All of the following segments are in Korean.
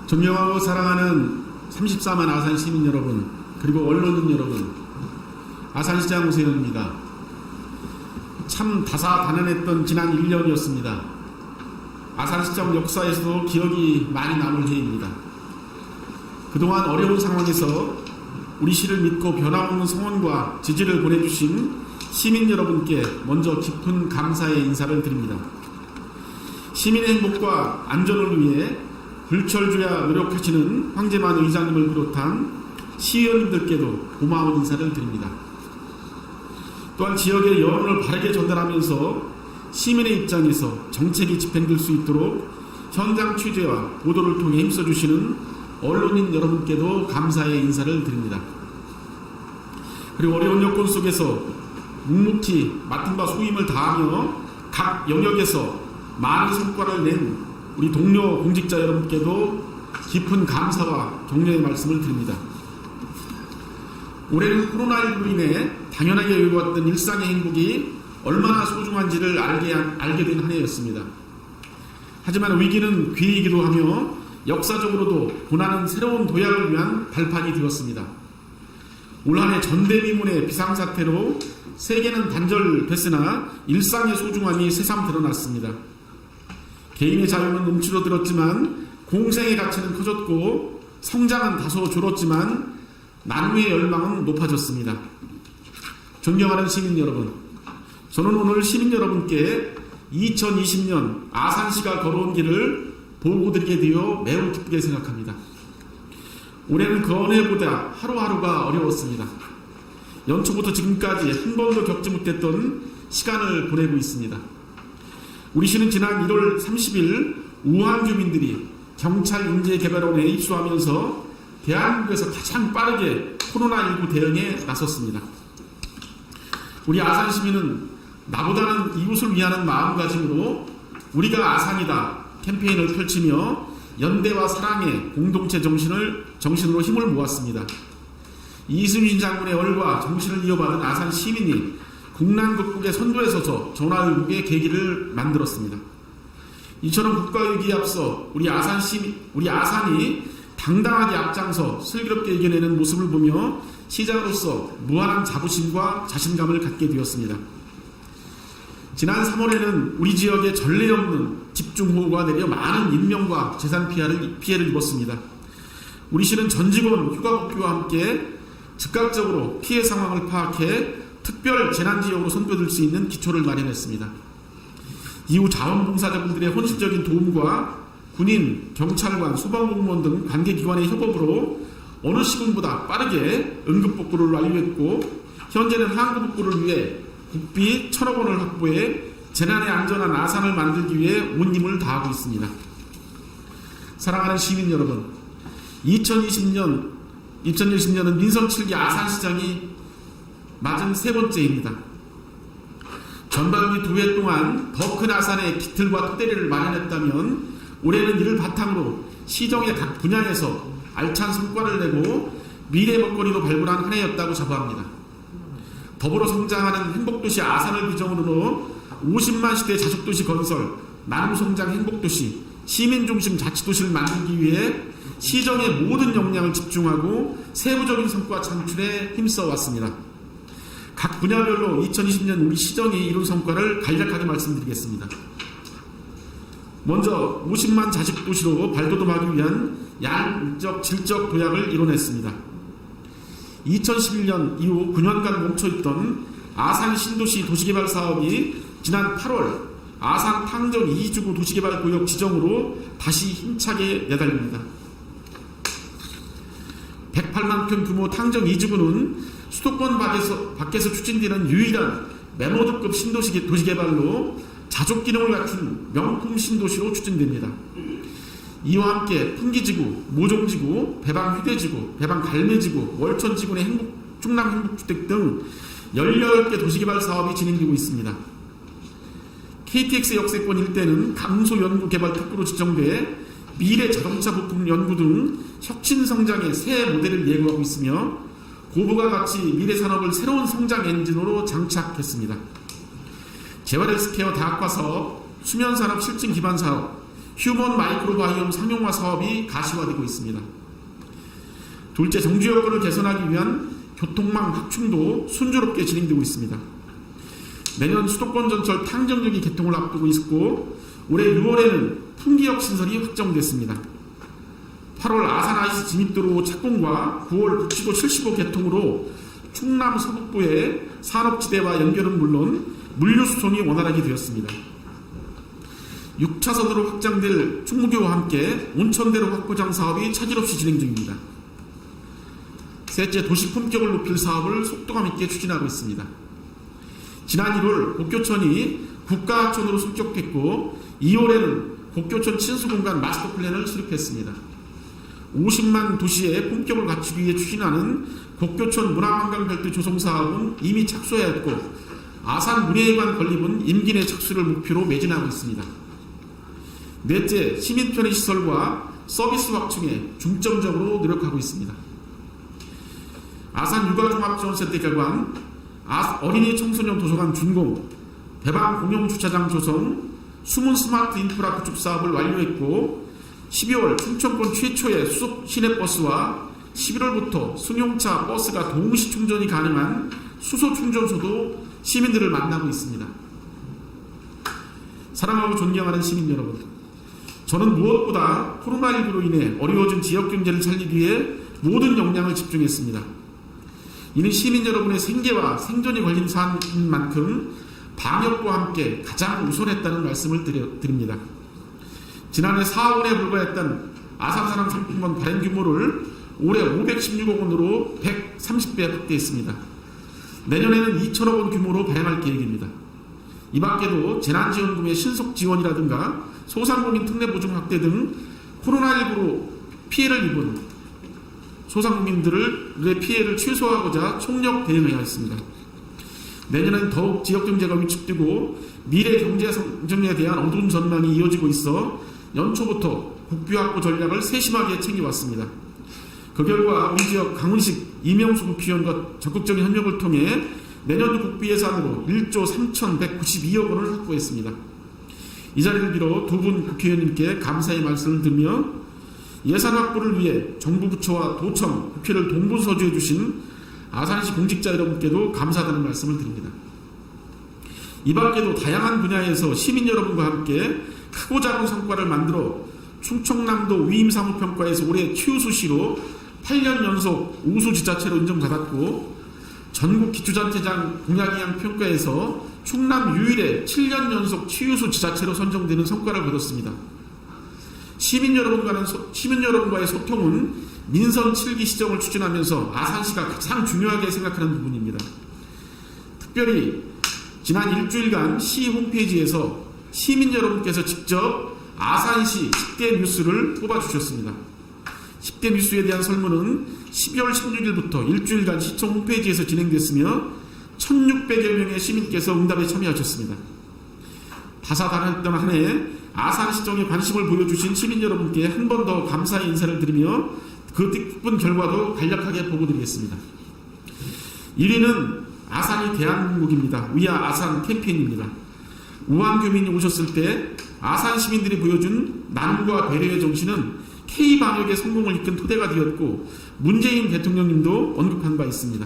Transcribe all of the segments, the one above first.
존경하고 사랑하는 34만 아산 시민 여러분, 그리고 언론인 여러분, 아산시장 오세훈입니다. 참 다사다난했던 지난 1년이었습니다. 아산시장 역사에서도 기억이 많이 남을 해입니다. 그동안 어려운 상황에서 우리 시를 믿고 변함없는 성원과 지지를 보내주신 시민 여러분께 먼저 깊은 감사의 인사를 드립니다. 시민의 행복과 안전을 위해 불철주야 노력하시는 황재만 의장님을 비롯한 시의원님들께도 고마운 인사를 드립니다. 또한 지역의 여론을 바르게 전달하면서 시민의 입장에서 정책이 집행될 수 있도록 현장 취재와 보도를 통해 힘써주시는 언론인 여러분께도 감사의 인사를 드립니다. 그리고 어려운 여건 속에서 묵묵히 맡은 바 소임을 다하며 각 영역에서 많은 성과를 낸 우리 동료 공직자 여러분께도 깊은 감사와 격려의 말씀을 드립니다. 올해는 코로나19로 인해 당연하게 여겨왔던 일상의 행복이 얼마나 소중한지를 알게 된 한 해였습니다. 하지만 위기는 기회이기도 하며 역사적으로도 고난은 새로운 도약을 위한 발판이 되었습니다. 올 한 해 전대미문의 비상사태로 세계는 단절됐으나 일상의 소중함이 새삼 드러났습니다. 개인의 자유는 움츠러들었지만 공생의 가치는 커졌고 성장은 다소 줄었지만 나눔의 열망은 높아졌습니다. 존경하는 시민 여러분, 저는 오늘 시민 여러분께 2020년 아산시가 걸어온 길을 보고드리게 되어 매우 기쁘게 생각합니다. 올해는 그 어느 해보다 하루하루가 어려웠습니다. 연초부터 지금까지 한 번도 겪지 못했던 시간을 보내고 있습니다. 우리 시는 지난 1월 30일 우한 주민들이 경찰 인재개발원에 입소하면서 대한민국에서 가장 빠르게 코로나19 대응에 나섰습니다. 우리 아산 시민은 나보다는 이웃을 위하는 마음가짐으로 우리가 아산이다 캠페인을 펼치며 연대와 사랑의 공동체 정신으로 힘을 모았습니다. 이순신 장군의 얼과 정신을 이어받은 아산 시민이 국난 극복의 선두에 서서 전화위복의 계기를 만들었습니다. 이처럼 국가위기에 앞서 우리 아산이 당당하게 앞장서 슬기롭게 이겨내는 모습을 보며 시장으로서 무한한 자부심과 자신감을 갖게 되었습니다. 지난 3월에는 우리 지역에 전례 없는 집중호우가 내려 많은 인명과 재산 피해를 입었습니다. 우리 시는 전 직원 휴가 복귀와 함께 즉각적으로 피해 상황을 파악해 특별 재난지역으로 선별될 수 있는 기초를 마련했습니다. 이후 자원봉사자분들의 헌신적인 도움과 군인, 경찰관, 소방공무원 등 관계기관의 협업으로 어느 시군보다 빠르게 응급복구를 완료했고 현재는 항구복구를 위해 국비 1,000억 원을 확보해 재난에 안전한 아산을 만들기 위해 온 힘을 다하고 있습니다. 사랑하는 시민 여러분, 2020년은 민선 7기 아산시장이 맞은 세 번째입니다. 전반기 2해 동안 더 큰 아산의 기틀과 토대를 마련했다면 올해는 이를 바탕으로 시정의 각 분야에서 알찬 성과를 내고 미래 먹거리도 발굴한 한 해였다고 자부합니다. 더불어 성장하는 행복도시 아산을 비전으로 50만 시대 자족도시 건설, 나눔성장 행복도시, 시민중심 자치도시를 만들기 위해 시정의 모든 역량을 집중하고 세부적인 성과 창출에 힘써왔습니다. 각 분야별로 2020년 우리 시정이 이룬 성과를 간략하게 말씀드리겠습니다. 먼저 50만 자식도시로 발돋움하기 위한 양적 질적 도약을 이뤄냈습니다. 2011년 이후 9년간 멈춰있던 아산 신도시 도시개발 사업이 지난 8월 아산 탕정 2지구 도시개발구역 지정으로 다시 힘차게 내달립니다. 108만 평 규모 탕정 2지구는 수도권 밖에서 추진되는 유일한 메모드급 신도시 도시개발로 자족 기능을 갖춘 명품 신도시로 추진됩니다. 이와 함께 풍기지구, 모종지구, 배방휴대지구, 배방갈매지구, 월천지구의 충남 행복주택 등 18개 도시개발 사업이 진행되고 있습니다. KTX 역세권 일대는 강소연구개발 특구로 지정돼 미래 자동차 부품 연구 등 혁신성장의 새 모델을 예고하고 있으며 고부가 가치 미래산업을 새로운 성장 엔진으로 장착했습니다. 재활헬스케어 다학과 사업, 수면산업 실증 기반 사업, 휴먼 마이크로바이옴 상용화 사업이 가시화되고 있습니다. 둘째, 정주 여건을 개선하기 위한 교통망 확충도 순조롭게 진행되고 있습니다. 내년 수도권 전철 탕정역이 개통을 앞두고 있고 올해 6월에는 풍기역 신설이 확정됐습니다. 8월 아산 IC 진입도로 착공과 9월 북지도 75 개통으로 충남 서북부의 산업지대와 연결은 물론 물류수송이 원활하게 되었습니다. 6차선으로 확장될 충무교와 함께 온천대로 확보장 사업이 차질 없이 진행 중입니다. 셋째, 도시 품격을 높일 사업을 속도감 있게 추진하고 있습니다. 지난 1월 곡교천이 국가하천으로 승격했고 2월에는 곡교천 친수공간 마스터 플랜을 수립했습니다. 50만 도시의 품격을 갖추기 위해 추진하는 곡교천 문화관광벨트 조성 사업은 이미 착수하였고 아산 문예회관 건립은 임기 내 착수를 목표로 매진하고 있습니다. 넷째, 시민 편의 시설과 서비스 확충에 중점적으로 노력하고 있습니다. 아산 육아종합지원센터 개관, 어린이 청소년 도서관 준공, 대방 공용주차장 조성, 숨은 스마트 인프라 구축 사업을 완료했고 12월 충청권 최초의 수소 시내버스와 11월부터 승용차 버스가 동시 충전이 가능한 수소 충전소도 시민들을 만나고 있습니다. 사랑하고 존경하는 시민 여러분, 저는 무엇보다 코로나19로 인해 어려워진 지역 경제를 살리기 위해 모든 역량을 집중했습니다. 이는 시민 여러분의 생계와 생존이 걸린 사안인 만큼 방역과 함께 가장 우선했다는 말씀을 드립니다. 지난해 4월에 불과했던 아산사랑 상품권 발행 규모를 올해 516억 원으로 130배 확대했습니다. 내년에는 2천억 원 규모로 발행할 계획입니다. 이 밖에도 재난지원금의 신속 지원이라든가 소상공인 특례보증 확대 등 코로나19로 피해를 입은 소상공인들의 피해를 최소화하고자 총력 대응해야 했습니다. 내년은 더욱 지역경제가 위축되고 미래 경제 성장에 대한 어두운 전망이 이어지고 있어 연초부터 국비 확보 전략을 세심하게 챙겨왔습니다. 그 결과 우리 지역 강훈식 이명수 국회의원과 적극적인 협력을 통해 내년도 국비 예산으로 1조 3,192억 원을 확보했습니다. 이 자리를 빌어 두 분 국회의원님께 감사의 말씀을 드리며 예산 확보를 위해 정부 부처와 도청, 국회를 동분서주해 주신 아산시 공직자 여러분께도 감사하다는 말씀을 드립니다. 이 밖에도 다양한 분야에서 시민 여러분과 함께 크고 작은 성과를 만들어 충청남도 위임사무평가에서 올해 최우수시로 8년 연속 우수지자체로 인정받았고 전국 기초자치장 공약이양 평가에서 충남 유일의 7년 연속 최우수 지자체로 선정되는 성과를 거뒀습니다. 시민 여러분과의 소통은 민선 7기 시정을 추진하면서 아산시가 가장 중요하게 생각하는 부분입니다. 특별히 지난 일주일간 시 홈페이지에서 시민 여러분께서 직접 아산시 10대 뉴스를 뽑아주셨습니다. 10대 뉴스에 대한 설문은 12월 16일부터 일주일간 시청 홈페이지에서 진행됐으며 1600여 명의 시민께서 응답에 참여하셨습니다. 다사다난했던 한 해 아산시정에 관심을 보여주신 시민 여러분께 한 번 더 감사의 인사를 드리며 그 뜻깊은 결과도 간략하게 보고드리겠습니다. 1위는 아산이 대한민국입니다. 위아 아산 캠페인입니다. 우한 교민이 오셨을 때 아산 시민들이 보여준 나눔과 배려의 정신은 K방역의 성공을 이끈 토대가 되었고 문재인 대통령님도 언급한 바 있습니다.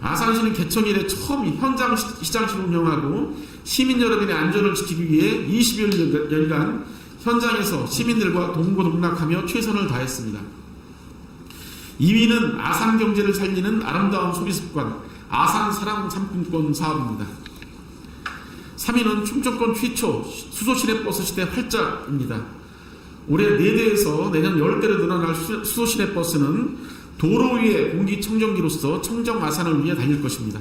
아산시는 개청 이래 처음 현장 시장실을 운영하고 시민 여러분의 안전을 지키기 위해 20여일간 현장에서 시민들과 동고동락하며 최선을 다했습니다. 2위는 아산 경제를 살리는 아름다운 소비습관 아산사랑 상품권 사업입니다. 3위는 충청권 최초 수소시내버스 시대 활짝입니다. 올해 4대에서 내년 10대로 늘어날 수소시내버스는 도로 위의 공기청정기로서 청정 아산을 위해 달릴 것입니다.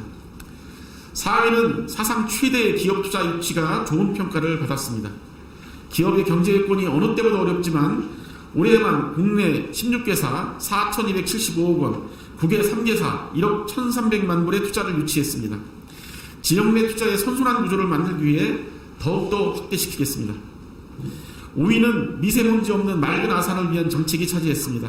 4위는 사상 최대의 기업 투자 유치가 좋은 평가를 받았습니다. 기업의 경제 여건이 어느 때보다 어렵지만 올해만 국내 16개사 4,275억 원, 국외 3개사 1억 1,300만 불의 투자를 유치했습니다. 지역 내 투자의 선순환 구조를 만들기 위해 더욱더 확대시키겠습니다. 5위는 미세먼지 없는 맑은 아산을 위한 정책이 차지했습니다.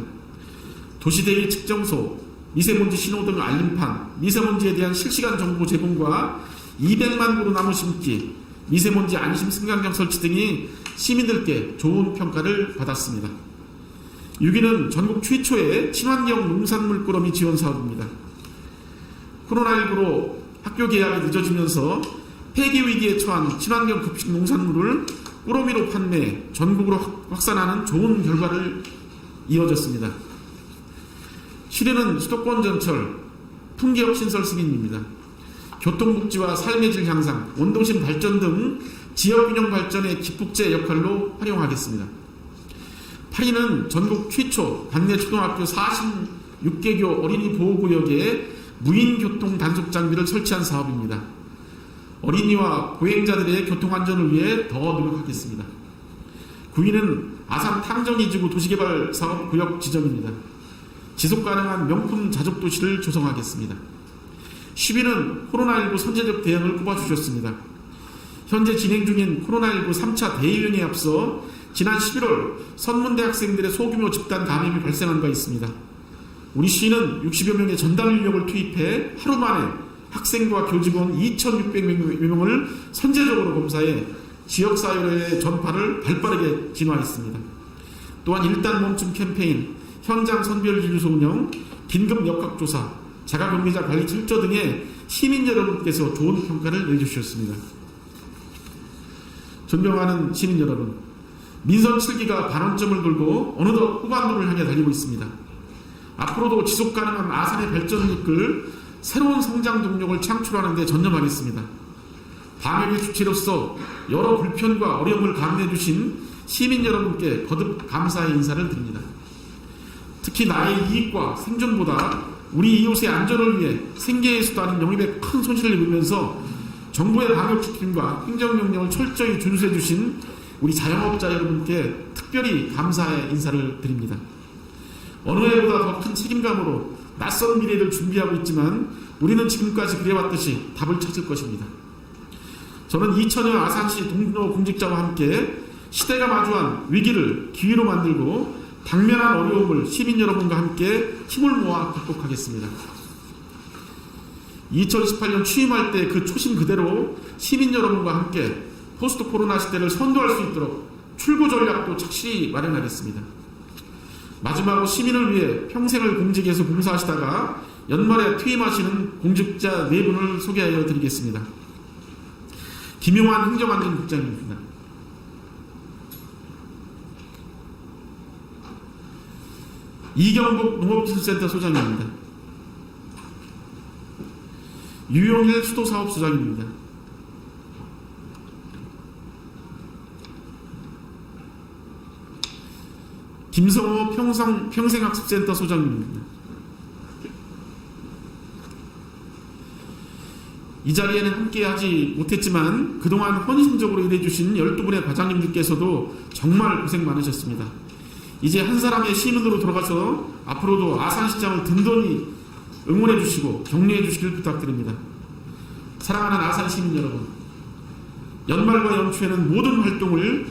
도시대기 측정소, 미세먼지 신호등 알림판, 미세먼지에 대한 실시간 정보 제공과 200만 그루 나무 심기, 미세먼지 안심 승강장 설치 등이 시민들께 좋은 평가를 받았습니다. 6위는 전국 최초의 친환경 농산물 꾸러미 지원 사업입니다. 코로나19로 학교 개학이 늦어지면서 폐기 위기에 처한 친환경 급식 농산물을 꾸러미로 판매, 전국으로 확산하는 좋은 결과를 이어졌습니다. 시대는 수도권 전철, 풍기역 신설 승인입니다. 교통복지와 삶의 질 향상, 원도심 발전 등 지역균형 발전의 기폭제 역할로 활용하겠습니다. 8위는 전국 최초 관내 초등학교 46개교 어린이 보호구역에 무인 교통 단속 장비를 설치한 사업입니다. 어린이와 보행자들의 교통안전을 위해 더 노력하겠습니다. 9위는 아산 탕정이지구 도시개발 사업 구역 지정입니다. 지속가능한 명품 자족도시를 조성하겠습니다. 10위는 코로나19 선제적 대응을 꼽아주셨습니다. 현재 진행 중인 코로나19 3차 대유행에 앞서 지난 11월 선문대 학생들의 소규모 집단 감염이 발생한 바 있습니다. 우리 시는 60여 명의 전담 인력을 투입해 하루 만에 학생과 교직원 2,600명을 선제적으로 검사해 지역사회의 전파를 발빠르게 진화했습니다. 또한 일단 멈춤 캠페인, 현장 선별진료소 운영, 긴급 역학조사, 자가격리자 관리 철저 등의 시민 여러분께서 좋은 평가를 내주셨습니다. 존경하는 시민 여러분, 민선 7기가 반환점을 돌고 어느덧 후반부를 향해 달리고 있습니다. 앞으로도 지속가능한 아산의 발전을 이끌 새로운 성장 동력을 창출하는 데 전념하겠습니다. 방역의 주체로서 여러 불편과 어려움을 감내해 주신 시민 여러분께 거듭 감사의 인사를 드립니다. 특히 나의 이익과 생존보다 우리 이웃의 안전을 위해 생계에 수다는 영입에 큰 손실을 입으면서 정부의 방역 지침과 행정명령을 철저히 준수해 주신 우리 자영업자 여러분께 특별히 감사의 인사를 드립니다. 어느 해보다 더 큰 책임감으로 낯선 미래를 준비하고 있지만 우리는 지금까지 그래왔듯이 답을 찾을 것입니다. 저는 2000년 아산시 동료 공직자와 함께 시대가 마주한 위기를 기회로 만들고 당면한 어려움을 시민 여러분과 함께 힘을 모아 극복하겠습니다. 2018년 취임할 때 그 초심 그대로 시민 여러분과 함께 포스트 코로나 시대를 선도할 수 있도록 출구 전략도 착실히 마련하겠습니다. 마지막으로 시민을 위해 평생을 공직에서 봉사하시다가 연말에 퇴임하시는 공직자 4분을 소개하여 드리겠습니다. 김용환 행정안전국장입니다. 이경복 농업기술센터 소장입니다. 유용일 수도사업소장입니다. 김성호 평생학습센터 소장입니다. 이 자리에는 함께하지 못했지만 그동안 헌신적으로 일해주신 12분의 과장님들께서도 정말 고생 많으셨습니다. 이제 한 사람의 시민으로 돌아가서 앞으로도 아산시장을 든든히 응원해 주시고 격려해 주시길 부탁드립니다. 사랑하는 아산 시민 여러분, 연말과 연초에는 모든 활동을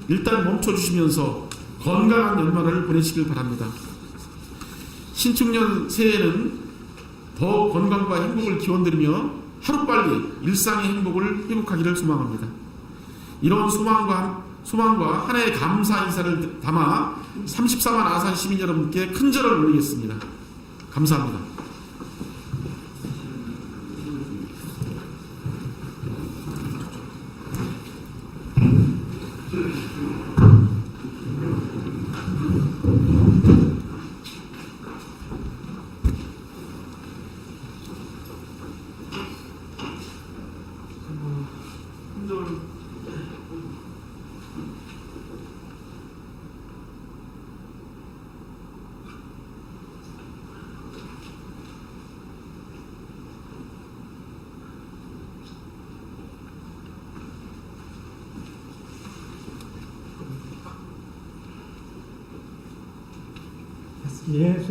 일단 멈춰주시면서 건강한 연말을 보내시길 바랍니다. 신축년 새해에는 더 건강과 행복을 기원드리며 하루빨리 일상의 행복을 회복하기를 소망합니다. 이런 소망과 한 해의 감사 인사를 담아 34만 아산 시민 여러분께 큰 절을 올리겠습니다. 감사합니다. 예,